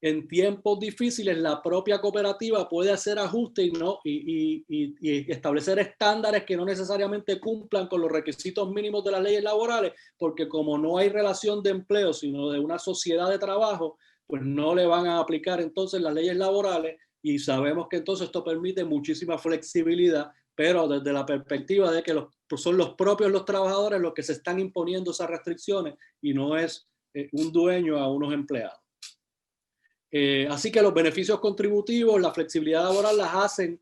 en tiempos difíciles la propia cooperativa puede hacer ajustes y establecer estándares que no necesariamente cumplan con los requisitos mínimos de las leyes laborales, porque como no hay relación de empleo, sino de una sociedad de trabajo, pues no le van a aplicar entonces las leyes laborales y sabemos que entonces esto permite muchísima flexibilidad, pero desde la perspectiva de que son los propios los trabajadores los que se están imponiendo esas restricciones y no es un dueño a unos empleados. Así que los beneficios contributivos, la flexibilidad laboral las hacen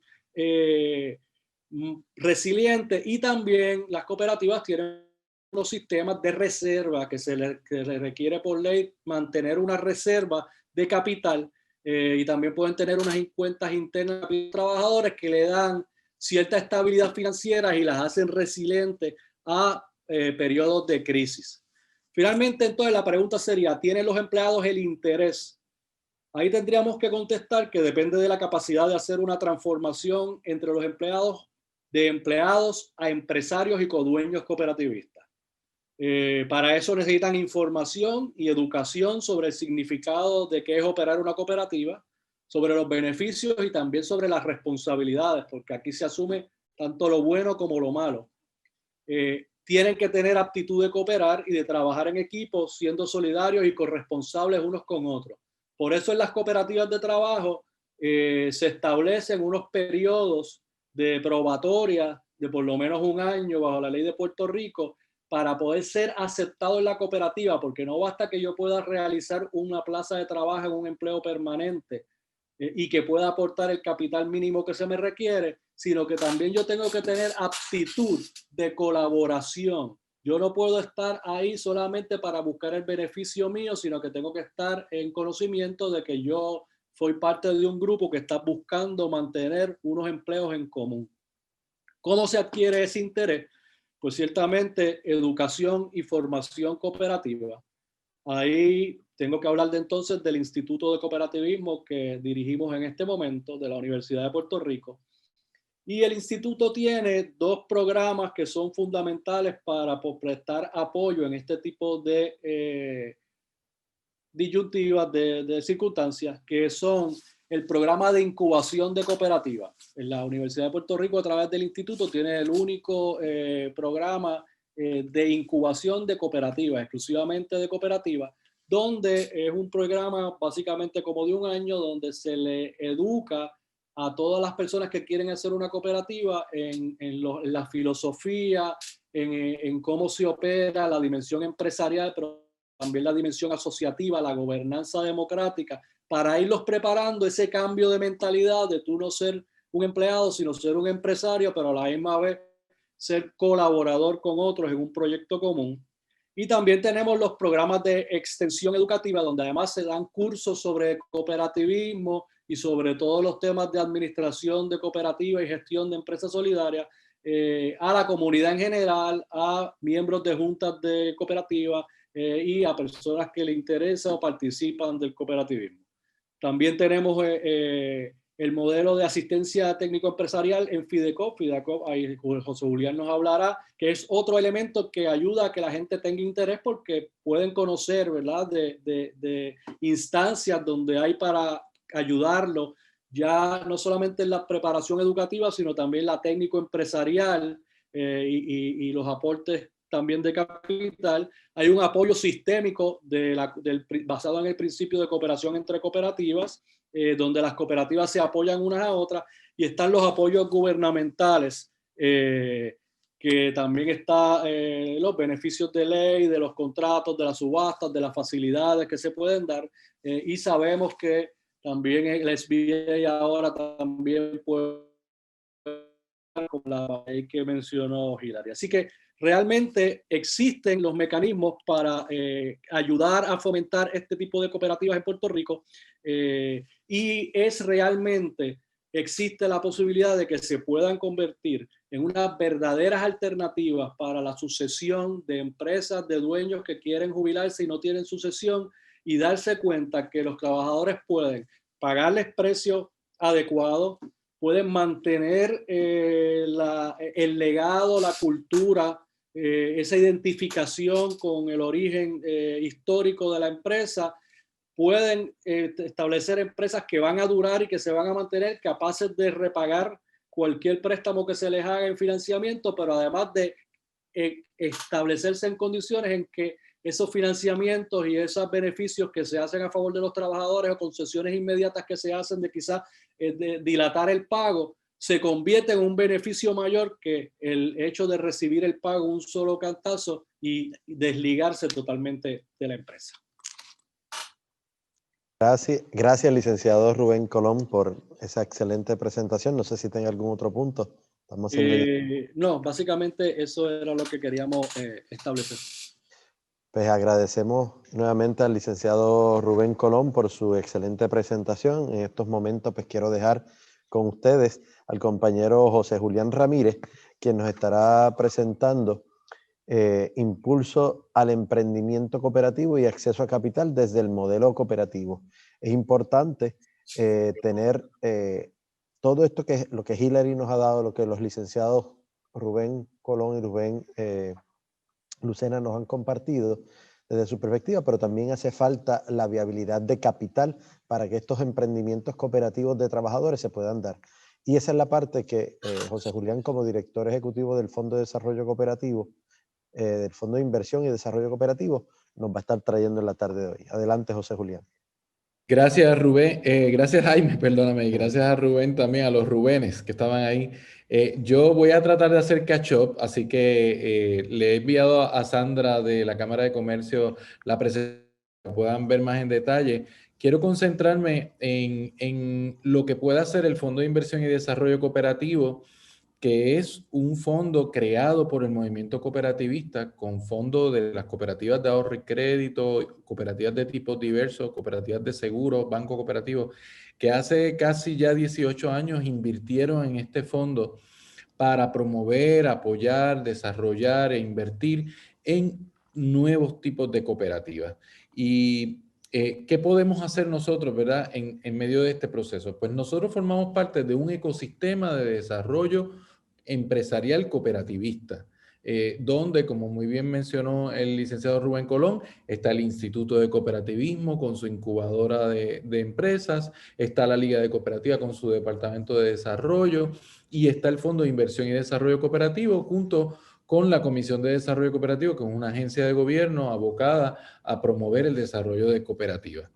resilientes y también las cooperativas tienen unos sistemas de reserva que se le requiere por ley mantener una reserva de capital y también pueden tener unas cuentas internas de trabajadores que le dan cierta estabilidad financiera y las hacen resilientes a periodos de crisis. Finalmente, entonces, la pregunta sería, ¿tienen los empleados el interés? Ahí tendríamos que contestar que depende de la capacidad de hacer una transformación entre los empleados, de empleados a empresarios y codueños cooperativistas. Para eso necesitan información y educación sobre el significado de qué es operar una cooperativa, sobre los beneficios y también sobre las responsabilidades, porque aquí se asume tanto lo bueno como lo malo. Tienen que tener aptitud de cooperar y de trabajar en equipo, siendo solidarios y corresponsables unos con otros. Por eso en las cooperativas de trabajo se establecen unos periodos de probatoria de por lo menos un año bajo la ley de Puerto Rico para poder ser aceptado en la cooperativa, porque no basta que yo pueda realizar una plaza de trabajo en un empleo permanente y que pueda aportar el capital mínimo que se me requiere, sino que también yo tengo que tener aptitud de colaboración. Yo no puedo estar ahí solamente para buscar el beneficio mío, sino que tengo que estar en conocimiento de que yo soy parte de un grupo que está buscando mantener unos empleos en común. ¿Cómo se adquiere ese interés? Pues ciertamente educación y formación cooperativa. Ahí tengo que hablar entonces del Instituto de Cooperativismo que dirigimos en este momento de la Universidad de Puerto Rico. Y el instituto tiene dos programas que son fundamentales para prestar apoyo en este tipo de disyuntivas, de circunstancias, que son el programa de incubación de cooperativas. En la Universidad de Puerto Rico, a través del instituto, tiene el único programa de incubación de cooperativas, exclusivamente de cooperativas, donde es un programa básicamente como de un año, donde se le educa a todas las personas que quieren hacer una cooperativa en la filosofía, en cómo se opera la dimensión empresarial, pero también la dimensión asociativa, la gobernanza democrática, para irlos preparando ese cambio de mentalidad de tú no ser un empleado, sino ser un empresario, pero a la misma vez ser colaborador con otros en un proyecto común. Y también tenemos los programas de extensión educativa, donde además se dan cursos sobre cooperativismo y sobre todos los temas de administración de cooperativas y gestión de empresas solidarias a la comunidad en general, a miembros de juntas de cooperativas y a personas que le interesa o participan del cooperativismo. También tenemos el modelo de asistencia técnico-empresarial en FIDECOP. FIDECOP, ahí José Julián nos hablará, que es otro elemento que ayuda a que la gente tenga interés porque pueden conocer, ¿verdad?, de instancias donde hay para ayudarlo, ya no solamente en la preparación educativa, sino también la técnico-empresarial y los aportes también de capital. Hay un apoyo sistémico basado en el principio de cooperación entre cooperativas, donde las cooperativas se apoyan unas a otras, y están los apoyos gubernamentales, que también están los beneficios de ley, de los contratos, de las subastas, de las facilidades que se pueden dar, y sabemos que también el SBA ahora también puede, con la ley que mencionó Hilary. Así que realmente existen los mecanismos para ayudar a fomentar este tipo de cooperativas en Puerto Rico, y existe la posibilidad de que se puedan convertir en unas verdaderas alternativas para la sucesión de empresas, de dueños que quieren jubilarse y no tienen sucesión, y darse cuenta que los trabajadores pueden pagarles precios adecuados, pueden mantener el legado, la cultura, esa identificación con el origen histórico de la empresa. Pueden establecer empresas que van a durar y que se van a mantener capaces de repagar cualquier préstamo que se les haga en financiamiento, pero además de establecerse en condiciones en que esos financiamientos y esos beneficios que se hacen a favor de los trabajadores o concesiones inmediatas que se hacen de quizás de dilatar el pago, se convierte en un beneficio mayor que el hecho de recibir el pago un solo cantazo y desligarse totalmente de la empresa. Gracias, licenciado Rubén Colón, por esa excelente presentación. No sé si tenga algún otro punto. No, básicamente eso era lo que queríamos establecer. Pues agradecemos nuevamente al licenciado Rubén Colón por su excelente presentación. En estos momentos pues quiero dejar con ustedes al compañero José Julián Ramírez, quien nos estará presentando impulso al emprendimiento cooperativo y acceso a capital desde el modelo cooperativo. Es importante tener todo esto que lo que Hilary nos ha dado, lo que los licenciados Rubén Colón y Rubén Lucena nos han compartido desde su perspectiva, pero también hace falta la viabilidad de capital para que estos emprendimientos cooperativos de trabajadores se puedan dar. Y esa es la parte que José Julián, como director ejecutivo del Fondo de Desarrollo Cooperativo, del Fondo de Inversión y Desarrollo Cooperativo, nos va a estar trayendo en la tarde de hoy. Adelante, José Julián. Gracias, Rubén. Gracias, Jaime, perdóname. Y gracias a Rubén también, a los Rubenes que estaban ahí. Yo voy a tratar de hacer catch-up, así que le he enviado a Sandra de la Cámara de Comercio la presentación para que puedan ver más en detalle. Quiero concentrarme en lo que puede hacer el Fondo de Inversión y Desarrollo Cooperativo, que es un fondo creado por el movimiento cooperativista con fondos de las cooperativas de ahorro y crédito, cooperativas de tipos diversos, cooperativas de seguros, bancos cooperativos, que hace casi ya 18 años invirtieron en este fondo para promover, apoyar, desarrollar e invertir en nuevos tipos de cooperativas. Y ¿qué podemos hacer nosotros, verdad, en medio de este proceso? Pues nosotros formamos parte de un ecosistema de desarrollo empresarial cooperativista, donde, como muy bien mencionó el licenciado Rubén Colón, está el Instituto de Cooperativismo con su incubadora de empresas, está la Liga de Cooperativas con su departamento de desarrollo, y está el Fondo de Inversión y Desarrollo Cooperativo junto con la Comisión de Desarrollo Cooperativo, que es una agencia de gobierno abocada a promover el desarrollo de cooperativas.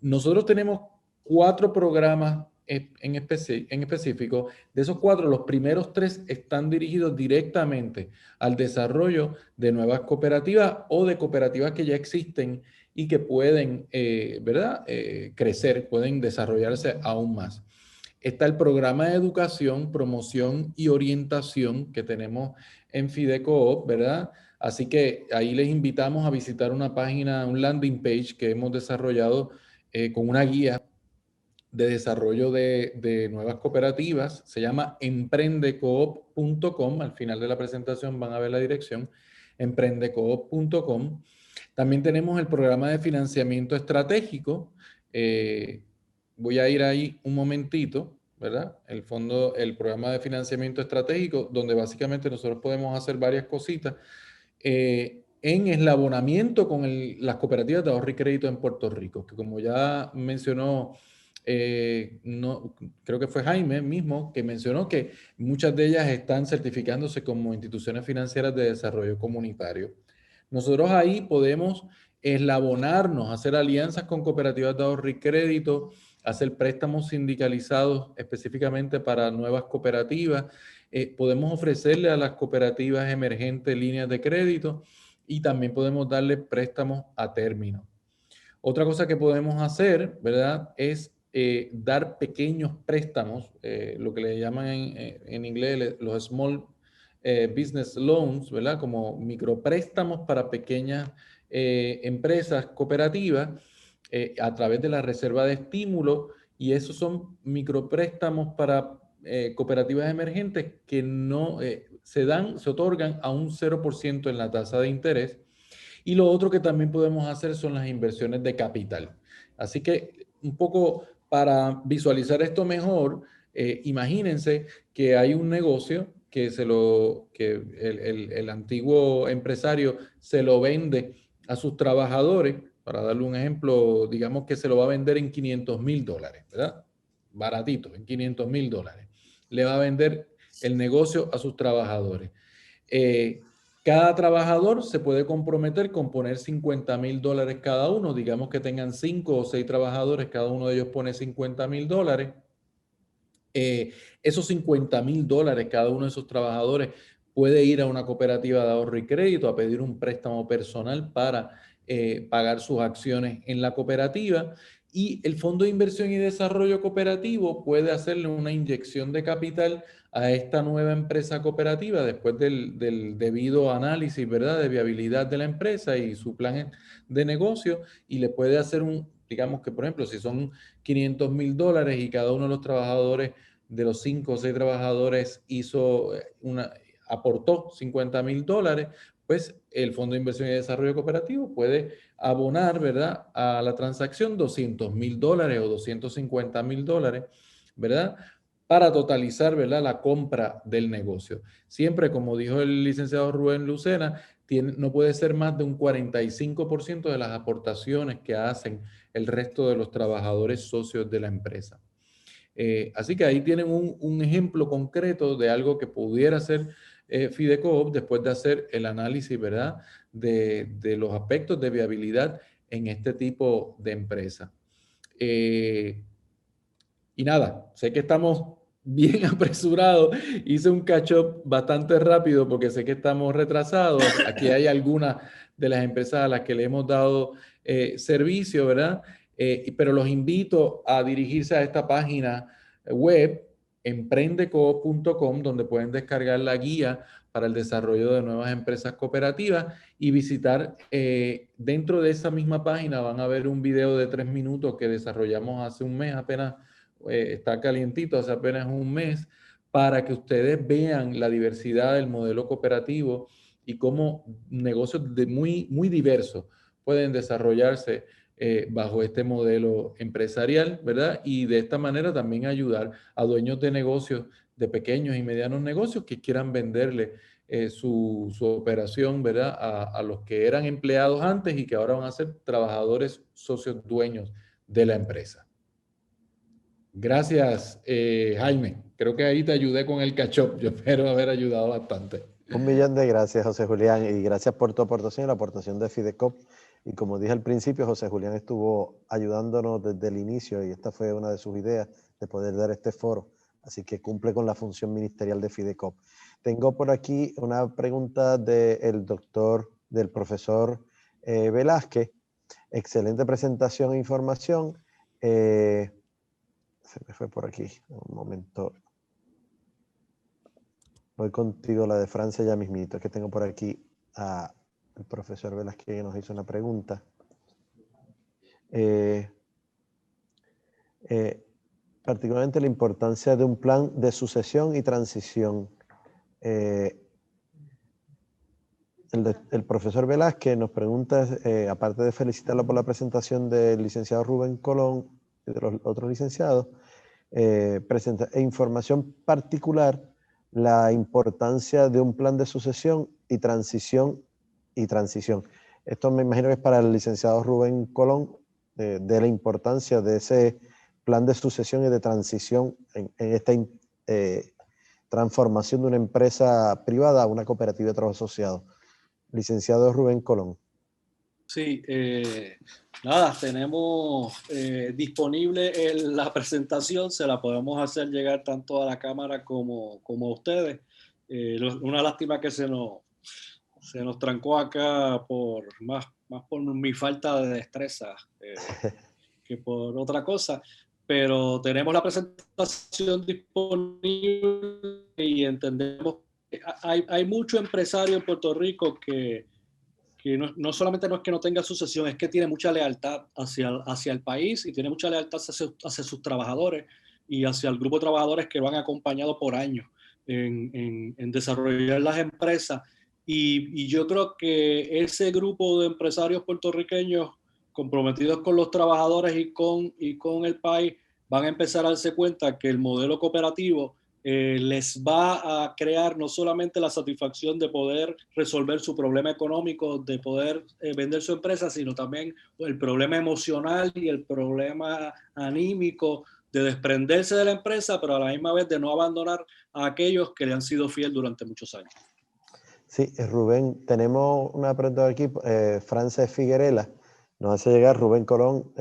Nosotros tenemos 4 programas en específico, de esos 4, los primeros 3 están dirigidos directamente al desarrollo de nuevas cooperativas o de cooperativas que ya existen y que pueden, ¿verdad? Crecer, pueden desarrollarse aún más. Está el programa de educación, promoción y orientación que tenemos en Fidecoop, ¿verdad? Así que ahí les invitamos a visitar una página, un landing page que hemos desarrollado con una guía de desarrollo de nuevas cooperativas. Se llama emprendecoop.com. Al final de la presentación van a ver la dirección, emprendecoop.com. También tenemos el programa de financiamiento estratégico. Voy a ir ahí un momentito, ¿verdad? El programa de financiamiento estratégico, donde básicamente nosotros podemos hacer varias cositas en eslabonamiento con las cooperativas de ahorro y crédito en Puerto Rico, que como ya mencionó, creo que fue Jaime mismo, que mencionó que muchas de ellas están certificándose como instituciones financieras de desarrollo comunitario. Nosotros ahí podemos eslabonarnos, hacer alianzas con cooperativas de ahorro y crédito, hacer préstamos sindicalizados específicamente para nuevas cooperativas. Podemos ofrecerle a las cooperativas emergentes líneas de crédito y también podemos darle préstamos a término. Otra cosa que podemos hacer, ¿verdad?, es dar pequeños préstamos, lo que le llaman en inglés los small business loans, ¿verdad?, como micropréstamos para pequeñas empresas cooperativas a través de la reserva de estímulo, y esos son micropréstamos para cooperativas emergentes que no se otorgan a un 0% en la tasa de interés. Y lo otro que también podemos hacer son las inversiones de capital. Así que un poco para visualizar esto mejor, imagínense que hay un negocio que el antiguo empresario se lo vende a sus trabajadores. Para darle un ejemplo, digamos que se lo va a vender en $500,000, ¿verdad? Baratito, en $500,000. Le va a vender el negocio a sus trabajadores. Cada trabajador se puede comprometer con poner $50,000 cada uno. Digamos que tengan 5 o 6 trabajadores, cada uno de ellos pone $50,000. Esos $50,000, cada uno de esos trabajadores puede ir a una cooperativa de ahorro y crédito a pedir un préstamo personal para pagar sus acciones en la cooperativa, y el Fondo de Inversión y Desarrollo Cooperativo puede hacerle una inyección de capital a esta nueva empresa cooperativa después del debido análisis, ¿verdad?, de viabilidad de la empresa y su plan de negocio, y le puede hacer digamos que, por ejemplo, si son $500,000 y cada uno de los trabajadores, de los 5 o 6 trabajadores, aportó $50,000, pues el Fondo de Inversión y Desarrollo Cooperativo puede abonar, ¿verdad?, a la transacción $200,000 o $250,000, ¿verdad?, para totalizar, ¿verdad?, la compra del negocio. Siempre, como dijo el licenciado Rubén Lucena, no puede ser más de un 45% de las aportaciones que hacen el resto de los trabajadores socios de la empresa. Así que ahí tienen un ejemplo concreto de algo que pudiera ser Fidecoop después de hacer el análisis, ¿verdad?, de los aspectos de viabilidad en este tipo de empresa. Y nada, sé que estamos bien apresurados. Hice un catch-up bastante rápido porque sé que estamos retrasados. Aquí hay algunas de las empresas a las que le hemos dado servicio, ¿verdad? Pero los invito a dirigirse a esta página web, emprendecoop.com, donde pueden descargar la guía para el desarrollo de nuevas empresas cooperativas y visitar. Dentro de esa misma página van a ver un video de 3 minutos que desarrollamos hace un mes apenas. Está calientito, hace apenas un mes, para que ustedes vean la diversidad del modelo cooperativo y cómo negocios muy, muy diversos pueden desarrollarse bajo este modelo empresarial, ¿verdad? Y de esta manera también ayudar a dueños de negocios, de pequeños y medianos negocios que quieran venderle su operación, ¿verdad?, a los que eran empleados antes y que ahora van a ser trabajadores socios dueños de la empresa. Gracias, Jaime. Creo que ahí te ayudé con el catch-up. Yo espero haber ayudado bastante. 1.000.000 de gracias, José Julián, y gracias por tu aportación y la aportación de Fidecoop. Y como dije al principio, José Julián estuvo ayudándonos desde el inicio y esta fue una de sus ideas de poder dar este foro. Así que cumple con la función ministerial de FIDECOP. Tengo por aquí una pregunta del profesor Velázquez. Excelente presentación e información. Se me fue por aquí, un momento. Voy contigo, la de Francia ya mismito, que tengo por aquí al profesor Velázquez que nos hizo una pregunta. Particularmente la importancia de un plan de sucesión y transición. El profesor Velázquez nos pregunta, aparte de felicitarlo por la presentación del licenciado Rubén Colón y de los otros licenciados, presenta información particular la importancia de un plan de sucesión y transición. Esto me imagino que es para el licenciado Rubén Colón, de la importancia de ese plan de sucesión y de transición en esta transformación de una empresa privada a una cooperativa de trabajo asociado. Licenciado Rubén Colón. Sí, nada, tenemos disponible la presentación, se la podemos hacer llegar tanto a la cámara como a ustedes. Una lástima que se nos trancó acá más por mi falta de destreza que por otra cosa, pero tenemos la presentación disponible y entendemos que hay mucho empresario en Puerto Rico que no solamente no es que no tenga sucesión, es que tiene mucha lealtad hacia el país y tiene mucha lealtad hacia sus trabajadores y hacia el grupo de trabajadores que lo han acompañado por años en desarrollar las empresas. Y yo creo que ese grupo de empresarios puertorriqueños comprometidos con los trabajadores y con el país van a empezar a darse cuenta que el modelo cooperativo les va a crear no solamente la satisfacción de poder resolver su problema económico, de poder vender su empresa, sino también el problema emocional y el problema anímico de desprenderse de la empresa, pero a la misma vez de no abandonar a aquellos que le han sido fiel durante muchos años. Sí, Rubén, tenemos una pregunta aquí, Frances Figuerela, nos hace llegar Rubén Colón.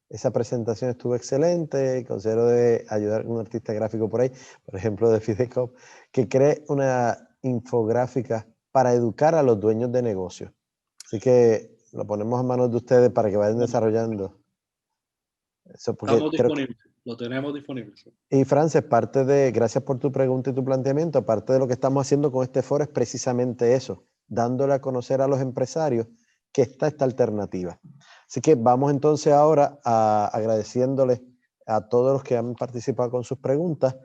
Esa presentación estuvo excelente, considero de ayudar a un artista gráfico por ahí, por ejemplo de FIDECOP, que cree una infográfica para educar a los dueños de negocios. Así que lo ponemos en manos de ustedes para que vayan desarrollando. Eso Estamos disponibles, lo tenemos disponible. Sí. Y Frances, gracias por tu pregunta y tu planteamiento, aparte de lo que estamos haciendo con este foro es precisamente eso, dándole a conocer a los empresarios que está esta alternativa. Así que vamos entonces ahora agradeciéndoles a todos los que han participado con sus preguntas.